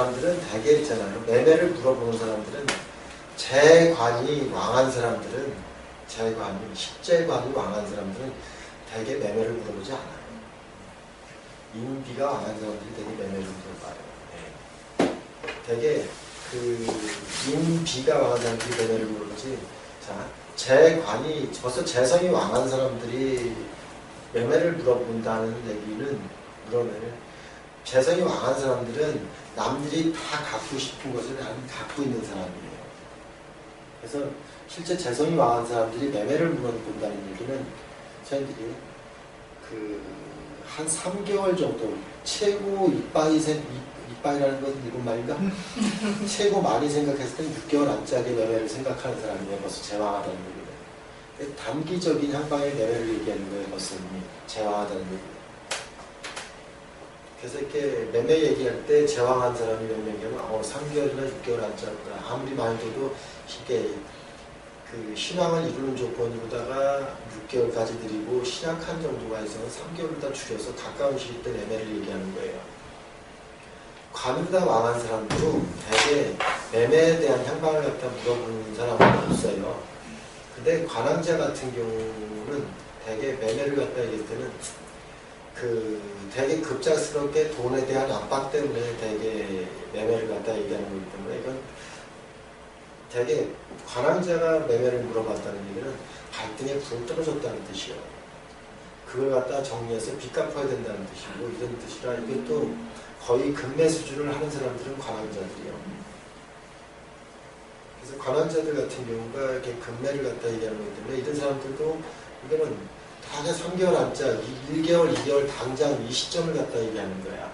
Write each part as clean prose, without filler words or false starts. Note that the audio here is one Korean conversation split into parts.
사람들은 대개 있잖아요. 매매를 물어보는 사람들은 재관이 왕한 사람들은 식재관이 왕한 사람들은 대개 매매를 물어보지 않아요. 인비가 왕한 사람들이 대개 매매를 물어봐요. 네. 대개 그 인비가 왕한 사람들이 매매를 물어보지. 자, 재관이 벌써 재성이 왕한 사람들이 매매를 물어본다는 얘기는 그러면 재성이 왕한 사람들은 남들이 다 갖고 싶은 것을 갖고 있는 사람이에요. 그래서 실제 재성이 왕한 사람들이 매매를 물어본다는 얘기는 저희들이 한 3개월 정도 최고 이빠이라는 건 일본 말인가? 최고 많이 생각했을 때 6개월 안짝의 매매를 생각하는 사람이 벌써 제왕하다는 얘기예요. 단기적인 향방의 매매를 얘기하는 거예요. 벌써 제왕하다는 얘기예요. 그래서 이렇게 매매 얘기할 때 제왕한 사람이 몇 명이면 3개월이나 6개월 안짝이다. 아무리 많이 돼도 이게 그 신앙을 이루는 조건으로다가 6개월까지 드리고 신약한 정도가 있어서 3개월을 다 줄여서 가까운 시기 때 매매를 얘기하는 거예요. 관으로다 왕한 사람도 대개 매매에 대한 향방을 갖다 물어보는 사람은 없어요. 근데 관왕자 같은 경우는 대개 매매를 갖다 얘기할 때는 되게 급작스럽게 돈에 대한 압박 때문에 되게 매매를 갖다 얘기하는 거기 때문에 이건 되게 관왕자가 매매를 물어봤다는 얘기는 갈등에 불 떨어졌다는 뜻이에요. 그걸 갖다 정리해서 빚 갚아야 된다는 뜻이고 이런 뜻이라 이게 또 거의 금매 수준을 하는 사람들은 관왕자들이요. 그래서 관왕자들 같은 경우가 이렇게 금매를 갖다 얘기하는 거기 때문에 이런 사람들도 이거는 다 3개월 안짝, 1개월, 2개월 당장 이 시점을 갖다 얘기하는 거야.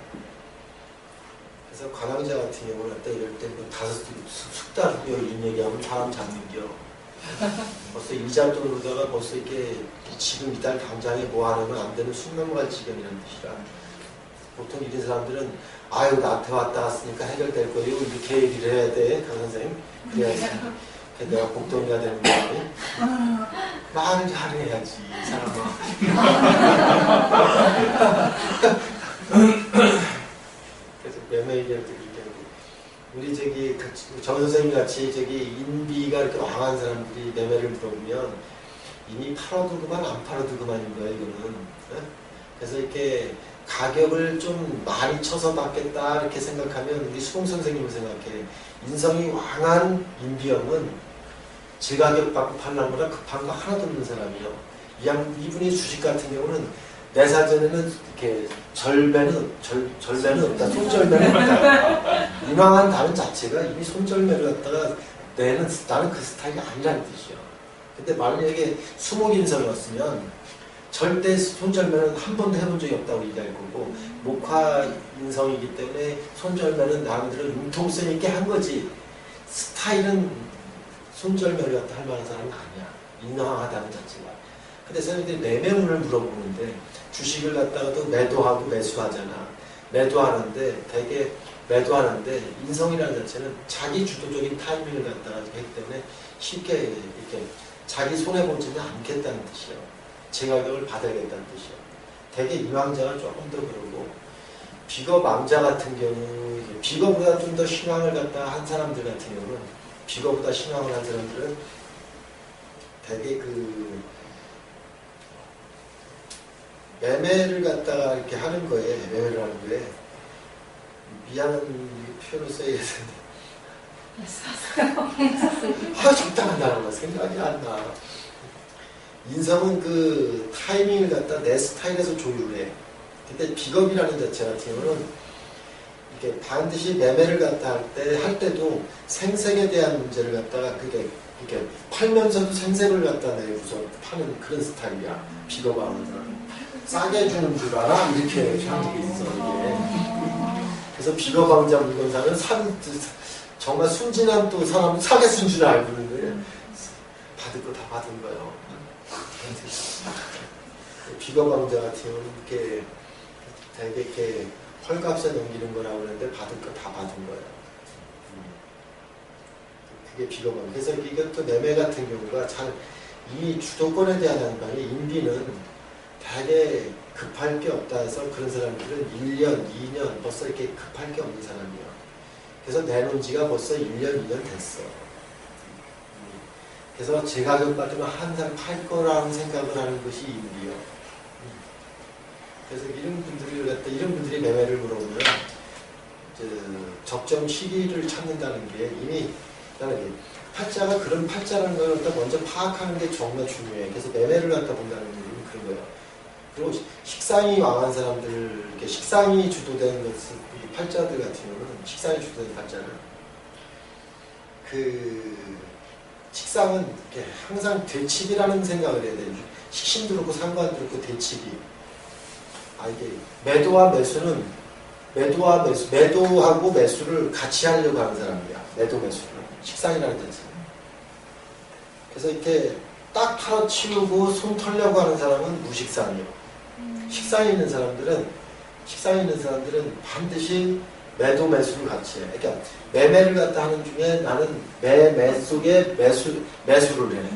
그래서 관왕자 같은 경우는 갖다 이럴 때 뭐 숙달이요 이런 얘기하면 사람 잡는겨. 벌써 이자 돈으로다가 벌써 이렇게 지금 이달 당장에 뭐 하려면 안 되는 숨 넘어갈 지경이라는 뜻이라. 보통 이런 사람들은 아유 나한테 왔다 갔으니까 해결될 거예요. 이렇게 얘기를 해야 돼. 강 선생님. 그래야지. 내가 복동이가 되는 거니? 말을 잘해야지, 이 사람아. 그래서 매매 얘기할 때 그렇게 하고, 우리 정 선생님 같이 인비가 이렇게 왕한 사람들이 매매를 물어보면 이미 팔아도 그만, 안 팔아도 그만인 거야, 이거는. 그래서 이렇게 가격을 좀 많이 쳐서 받겠다, 이렇게 생각하면 우리 수봉 선생님을 생각해. 인성이 왕한 인비형은 제 가격 받고 팔려는 거라 급한 거 하나도 없는 사람이요. 이분이 주식 같은 경우는 내 사전에는 이렇게 절매는 없다. 손절매는 없다. 유망한 단어 자체가 이미 손절매를 갖다가 나는 그 스타일이 아니라는 뜻이요. 근데 만약에 수목인성이었으면 절대 손절매는 한 번도 해본 적이 없다고 얘기할 거고 목화인성이기 때문에 손절매는 나름대로 융통성 있게 한 거지 스타일은 손절매를 갖다 할 만한 사람은 아니야. 인왕하다는 자체가. 근데 사람들이 매매운을 물어보는데 주식을 갖다가 또 매도하고 매수하잖아. 매도하는데 되게 매도하는데 인성이라는 자체는 자기 주도적인 타이밍을 갖다가 하기 때문에 쉽게 이렇게 자기 손해보지는 않겠다는 뜻이에요. 제 가격을 받아야겠다는 뜻이에요. 되게 인왕자가 조금 더 그러고 비겁왕자 같은 경우 비겁보다 좀 더 신앙을 갖다가 한 사람들 같은 경우는 비거보다 신앙을 한 사람들은 되게 매매를 갖다가 이렇게 하는 거에, 매매를 하는 거에, 미안한 표현을 써야겠는데. 적당하다는 거 생각이 안 나. 인성은 타이밍을 갖다 내 스타일에서 조율해. 근데 비겁이라는 자체 같은 경우는 이렇게 반드시 매매를 갖다 할 때도 생색에 대한 문제를 갖다가 이렇게 팔면서도 생색을 갖다 내고서 파는 그런 스타일이야. 비겁하는 사람. 싸게 주는 줄 알아? 이렇게 하는 게 있어, 이게. 그래서 비겁왕자 물건 사면 정말 순진한 또 사람은 싸게 쓴 줄 알고 있는데 받을 거 다 받은 거예요. 비겁왕자 같은 경우는 이렇게 되게 이렇게 헐값에 넘기는 거라고 하는데 받을 거 다 받은 거예요. 그게 비겁함. 그래서 이것도 매매 같은 경우가 이 주도권에 대한 한방에 인비는 되게 급할 게 없다 해서 그런 사람들은 1년, 2년 벌써 이렇게 급할 게 없는 사람이에요. 그래서 내놓은 지가 벌써 1년, 2년 됐어. 그래서 제 가격 받으면 항상 팔 거라는 생각을 하는 것이 인비요. 그래서 이런 분들이 매매를 물어보면 적정 시기를 찾는다는 게 이미 팔자가 그런 팔자라는 걸 갖다 먼저 파악하는 게 정말 중요해. 그래서 매매를 갖다 본다는 게 그런 거예요. 그리고 식상이 왕한 사람들, 이렇게 식상이 주도되는 것은 이 팔자들 같은 경우는 식상이 주도되는 팔자는 식상은 이렇게 항상 되치기라는 생각을 해야 돼요. 식신도 그렇고 상관도 그렇고 되치기. 이게 매도하고 매수를 같이 하려고 하는 사람이야. 매도 매수를. 식상이라는 데서. 그래서 이렇게 딱 털어치우고 손 털려고 하는 사람은 무식상이요. 식상이 있는 사람들은 반드시 매도 매수를 같이 해. 그러니까 매매를 갖다 하는 중에 나는 매 속에 매수를 해.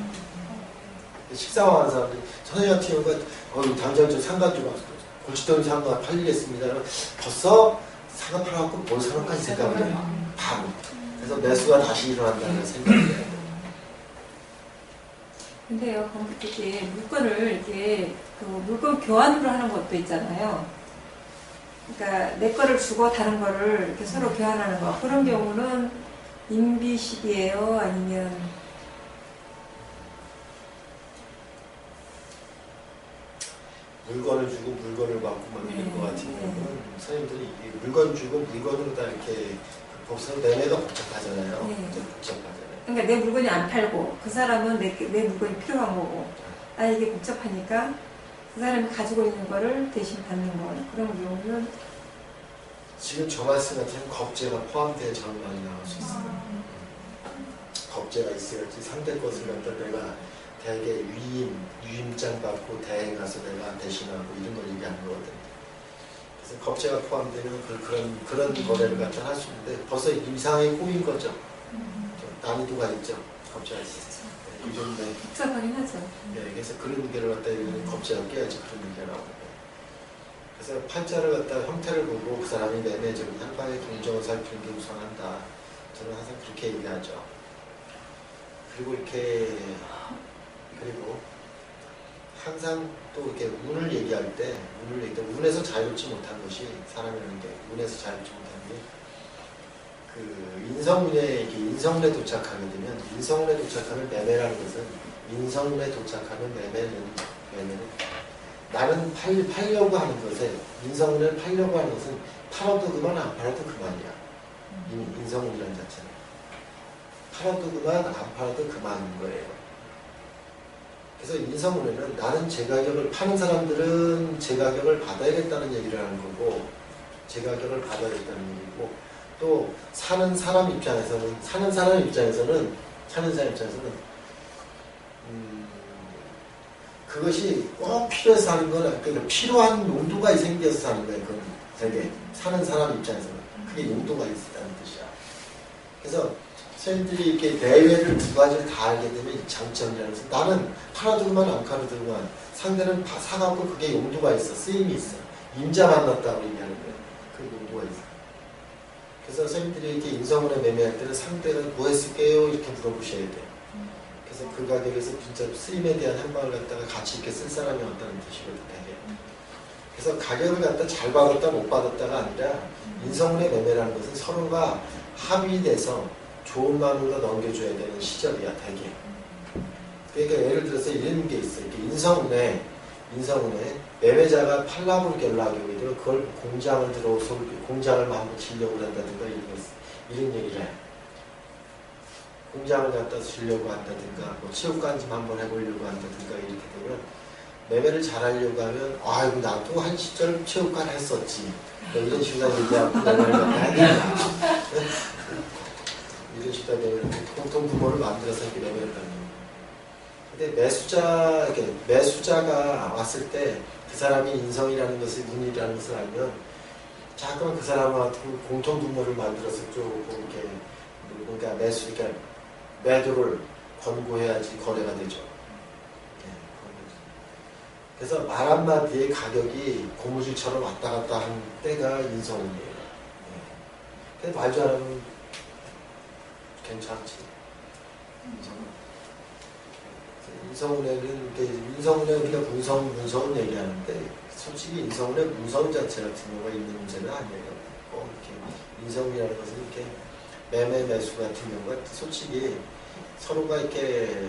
식상화하는 사람들이 선생님 같은 경우가 당장 저 상가 좀 왔어. 골칫덩이 상가 팔리겠습니다. 벌써 상가 팔아갖고 뭘 사놓을까 생각을 해. 바로. 그래서 매수가 다시 일어난다는 생각을 해요. 근데요, 이렇게 물건을 이렇게 물건 교환으로 하는 것도 있잖아요. 그러니까 내 거를 주고 다른 거를 이렇게 서로 교환하는 거. 그런 경우는 인비식이에요? 아니면 물건을 주고 물건을 받고 이런 거 같은 경우는 선생님들이 물건 주고 물건으로 다 이렇게 법상 매매가 복잡하잖아요. 복잡하잖아요. 그러니까 내 물건이 안 팔고 그 사람은 내 물건이 필요한 거고 이게 복잡하니까 그 사람이 가지고 있는 거를 대신 받는 거. 그런 경우는 지금 저 말씀 같은 겁재가 포함되어 저는 많이 나올 수 있어요. 겁재가 있어야지 상대 것을 갖다 내가 대개 위임장 받고 대행 가서 내가 대신하고 이런 걸 얘기하는 거거든요. 그래서 겁재가 포함되면 그런 거래를 갖다 할 수 있는데 벌써 이상하게 꼬인 거죠. 난이도가 있죠. 겁재가 있어요. 복잡하긴 하죠. 그래서 그런 게를 갖다 겁재가 깨야지 그런 얘기가 나오거든요. 그래서 팔자를 갖다 형태를 보고 그 사람이 매매적인 한방의 동정을 살피는 게 우선한다. 저는 항상 그렇게 얘기하죠. 그리고 항상 또 이렇게 운을 얘기할 때 운에서 자유롭지 못한 것이 사람이라는 게 운에서 자유롭지 못한 게 인성운에 도착하게 되면 인성운에 도착하는 매매라는 것은 인성운에 도착하는 매매는 나는 팔려고 하는 것에 인성운을 팔려고 하는 것은 팔아도 그만 안 팔아도 그만이야. 인성운이라는 자체는 팔아도 그만 안 팔아도 그만인 거예요. 그래서 인성운에는 나는 제 가격을 파는 사람들은 제 가격을 받아야겠다는 얘기를 하는 거고 제 가격을 받아야겠다는 얘기고 또 사는 사람 입장에서는 그것이 꼭 필요해서 사는 건 그러니까 필요한 용도가 생겨서 사는 거예요. 그건 되게 사는 사람 입장에서는 그게 용도가 있다는 뜻이야. 그래서 선생님들이 이렇게 내외를 두 가지를 다 알게 되면 이 장점이라는 것은 나는 팔아도 그만 안 팔아도 그만 상대는 사갖고 그게 용도가 있어. 쓰임이 있어. 임자 만났다고 얘기하는 거예요. 그 용도가 있어. 그래서 선생님들이 이렇게 인성운에 매매할 때는 상대는 뭐 했을게요? 이렇게 물어보셔야 돼요. 그래서 그 가격에서 진짜 쓰임에 대한 현방을 갖다가 같이 이렇게 쓸 사람이 없다는 뜻이거든요. 그래서 가격을 갖다 잘 받았다 못 받았다가 아니라 인성운의 매매라는 것은 서로가 합의돼서 좋은 마음으로 넘겨줘야 되는 시절이야, 대개. 그러니까 예를 들어서 이런 게 있어요. 이렇게 인성운에 매매자가 팔라고 연락이 오게 되면 그걸 공장을 들어서 공장을 한번 지려고 한다든가 이런 얘기를 해요. 공장을 갖다 주려고 한다든가 뭐 체육관 좀 한번 해보려고 한다든가 이렇게 되면 매매를 잘하려고 하면 아이고 나도 한 시절 체육관 했었지 뭐 이런 식으로 얘기하고 매매를 갖다 해야 된다. 이런 식으로 되면 공통 부모를 만들어서 이렇게 매매를 하는 거예요. 근데 매수자가 왔을 때 그 사람이 인성이라는 것을 운이라는 것을 알면 자꾸만 그 사람한테 공통 분모를 만들어서 조금 이렇게 그러니까 매도를 권고해야지 거래가 되죠. 그래서 말 한마디에 가격이 고무줄처럼 왔다 갔다 하는 때가 인성운이에요. 근데 말 잘하면 괜찮지. 인성운해는 인성운해 우리가 문서운 얘기하는데 솔직히 인성운해 문서운 자체 같은 경우가 있는 문제는 아니에요. 이렇게 인성이라는 것은 이렇게 매매 매수 같은 경우가 솔직히 서로가 이렇게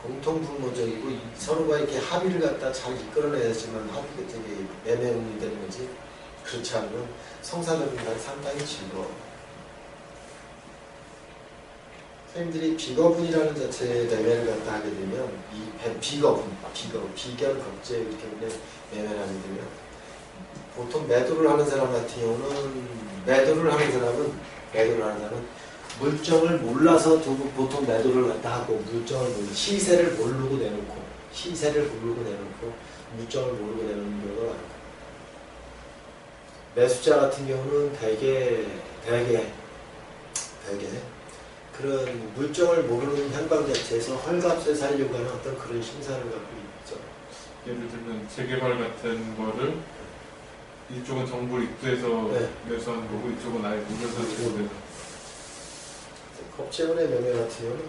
공통 분모적이고 서로가 이렇게 합의를 갖다 잘 이끌어내야지만 합의가 되게 매매 운이 되는 거지. 그렇지 않으면 성사적인 상당히 즐거워. 선생님들이 비거분이라는 자체의 매매를 갖다 하게 되면 이 비견 겁제 이렇게 매매를 하게 되면 보통 매도를 하는 사람 같은 경우는 매도를 하는 사람은 물정을 몰라서 보통 매도를 갖다 하고 시세를 모르고 내놓고 물정을 모르고 내놓는 경우가 많고 매수자 같은 경우는 대개 그런 물정을 모르는 현방 자체에서 헐값에 살려고 하는 어떤 그런 심사를 갖고 있죠. 예를 들면 재개발 같은 거를 이쪽은 정부를 입주해서 매수하는 거고 이쪽은 아예 물려서 주고 겁재원의 매매 같은 경우는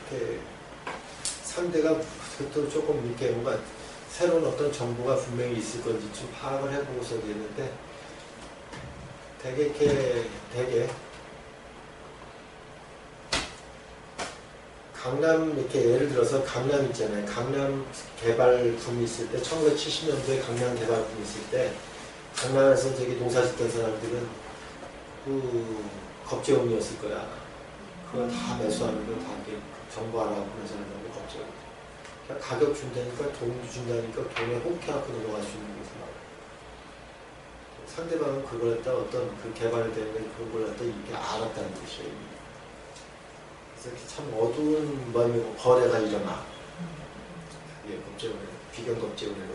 이렇게 상대가 그것도 조금 이렇게 뭔가 새로운 어떤 정보가 분명히 있을 건지 좀 파악을 해보고서 되는데 되게 강남 이렇게 예를 들어서 강남 있잖아요. 강남 개발 붐이 있을 때 1970년도에 강남 개발 붐이 있을 때 강남에서 저기 농사 짓던 사람들은 겁재원이었을 거야. 그거 다 매수하는 거 다 정보하라고 매수하는 거 겁재원. 그러니까 가격 준다니까 돈도 준다니까 돈에 혹해갖고 넘어갈 수 있는 거지. 상대방은 그걸 갖다 어떤 그 개발되는 그걸 갖다 이렇게 알았다는 뜻이에요. 참 어두운 거래가 일어나. 예, 비견 겁재원에는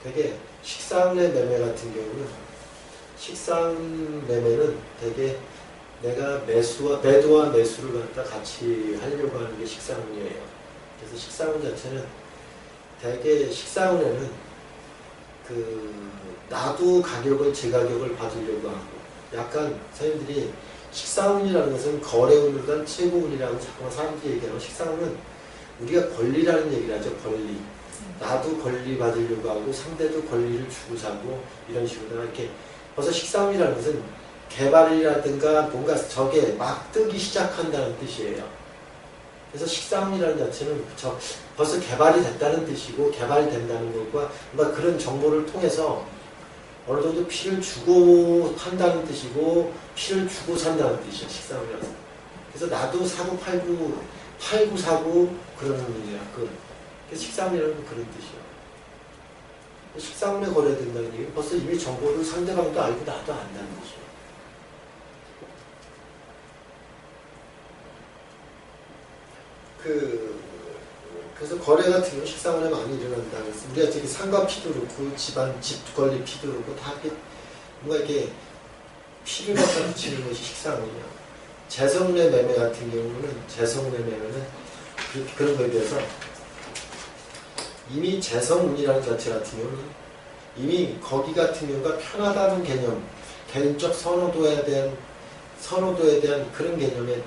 되게 식상의 매매 같은 경우는 식상 매매는 되게 내가 매도와 매수를 갖다 같이 하려고 하는 게 식상운이에요. 그래서 식상운 자체는 되게 식상운에는 나도 제 가격을 받으려고 하고 약간 선생님들이 식상운이라는 것은 거래운보다 최고운이라고 자꾸만 사람들이 얘기하고 식상운은 우리가 권리라는 얘기를 하죠. 권리. 나도 권리 받으려고 하고 상대도 권리를 주고 사고 이런 식으로 이렇게 벌써 식상운이라는 것은 개발이라든가 뭔가 저게 막 뜨기 시작한다는 뜻이에요. 그래서 식상운이라는 자체는 벌써 개발이 됐다는 뜻이고 개발이 된다는 것과 뭔가 그런 정보를 통해서 어느 정도 피를 주고 판다는 뜻이고 피를 주고 산다는 뜻이야. 식상운이라서. 그래서 나도 사고 팔고 사고 그러는 문제야. 그래서 식상운이라는 건 그런 뜻이야. 식상운에 거래야 된다는 얘기는 벌써 이미 정보를 상대방도 알고 나도 안다는 뜻이야. 그래서 거래 같은 경우 식상운에 많이 일어난다. 그래서 우리가 저기 상가 피도 그렇고 집안 집 권리 피도 그렇고 다 이렇게 뭔가 이렇게 피를 갖다 붙이는 것이 식상운이야. 재성운의 매매 같은 경우는 재성운의 매매는 그런 거에 비해서 이미 재성운이라는 자체 같은 경우는 이미 거기 같은 경우가 편하다는 개념, 개인적 선호도에 대한 그런 개념의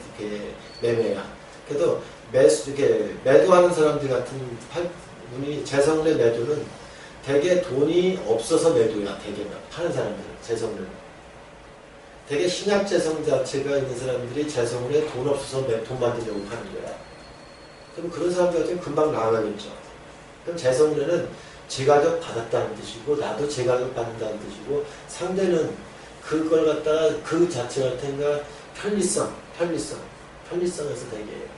매매야. 그래도 이렇게 매도하는 사람들 같은 분이 재성운의 매도는 되게 돈이 없어서 매도야. 되게 파는 사람들은 재성운은 되게 신약 재성 자체가 있는 사람들이 재성운에 돈 없어서 돈 받으려고 파는 거야. 그럼 그런 사람들 같은 경우 금방 나가겠죠. 그럼 재성운에는 제 가격 받았다는 뜻이고 나도 제 가격 받는다는 뜻이고 상대는 그걸 갖다가 그 자체 같은가 편리성에서 되게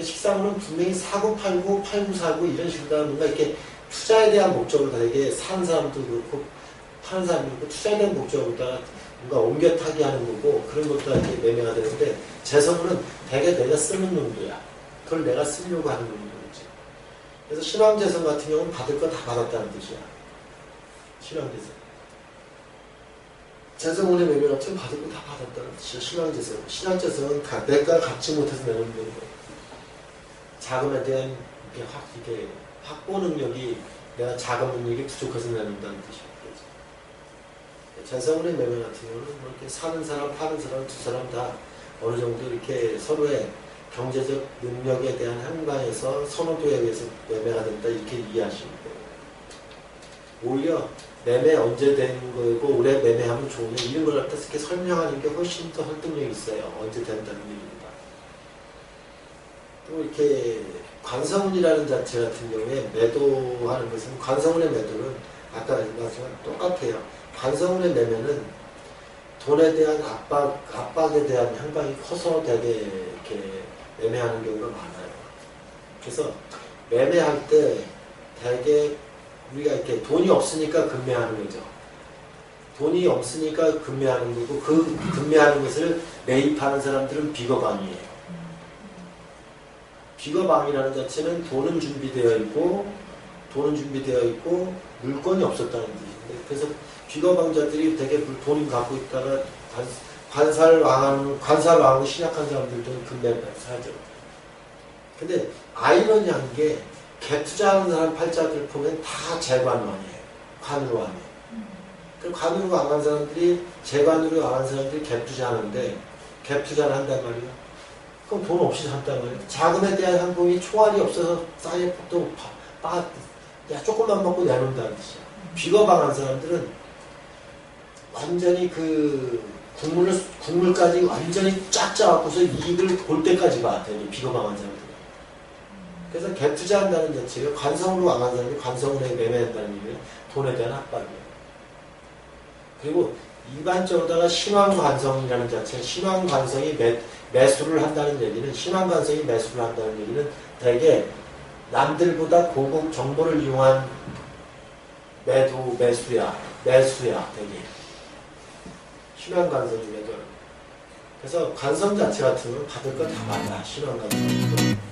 식상운은 분명히 사고 팔고 사고 이런 식으로 뭔가 이렇게 투자에 대한 목적으로 되게 사는 사람도 그렇고 파는 사람도 그렇고 투자에 대한 목적으로다가 뭔가 옮겨 타기 하는 거고 그런 것도 이렇게 매매가 되는데 재성운은 되게 내가 쓰는 용도야. 그걸 내가 쓰려고 하는 용도지. 그래서 신왕재성 같은 경우는 받을 거 다 받았다는 뜻이야. 신왕재성. 재성운의 매매 같은 경우는 받을 거 다 받았다는 뜻이야. 신왕재성. 신왕재성은 내가 갖지 못해서 내놓는 거예요. 자금에 대한 이렇게 확보 능력이 내가 자금 능력이 부족해서 내놓는다는 뜻이죠. 재성운의 매매 같은 경우는 뭐 이렇게 사는 사람, 파는 사람 두 사람 다 어느 정도 이렇게 서로의 경제적 능력에 대한 향방에서 선호도에 의해서 매매가 된다 이렇게 이해하시면 돼요. 오히려 매매 언제 되는 거고 올해 매매하면 좋으냐 이런 걸 갖다 이렇게 설명하는 게 훨씬 더 설득력이 있어요. 언제 된다는 얘기입니다. 또 이렇게 관성운이라는 자체 같은 경우에 매도하는 것은 관성운의 매도는 아까 말씀한 똑같아요. 관성운의 매매는 돈에 대한 압박에 대한 향방이 커서 되게 이렇게 매매하는 경우가 많아요. 그래서 매매할 때 되게 우리가 이렇게 돈이 없으니까 금매하는 거죠. 돈이 없으니까 금매하는 거고 그 금매하는 것을 매입하는 사람들은 비거방이에요. 비거방이라는 자체는 돈은 준비되어 있고 물건이 없었다는 뜻인데 그래서 비거방자들이 되게 돈이 갖고 있다가 관살왕을 신약한 사람들도 금매를 사죠. 근데 아이러니한 게 갭투자하는 사람 팔자들 보면 다 재관왕이에요. 관으로 왕이에요. 그 관으로 왕한 사람들이 재관으로 왕한 사람들이 갭투자하는데 갭투자를 한단 말이에요. 그럼 돈 없이 산단 말이에요. 자금에 대한 상품이 총알이 없어서 쌓여 또 조금만 먹고 내놓는다는 뜻이야. 비거방한 사람들은 완전히 그 국물까지 완전히 쫙 짜갖고서 이익을 볼 때까지 봐. 되게 비거방한 사람들은. 그래서 갭 투자한다는 자체가 관성으로 왕한 사람이 관성으로 매매한다는 얘기는 돈에 대한 압박이에요. 그리고 일반적으로다가 신왕관성이라는 자체, 신왕관성이 매수를 한다는 얘기는, 신왕관성이 매수를 한다는 얘기는 되게 남들보다 고급 정보를 이용한 매수야, 되게. 신왕관성이 매도. 그래서 관성 자체 같은 건 받을 거 다 받아, 신왕관성.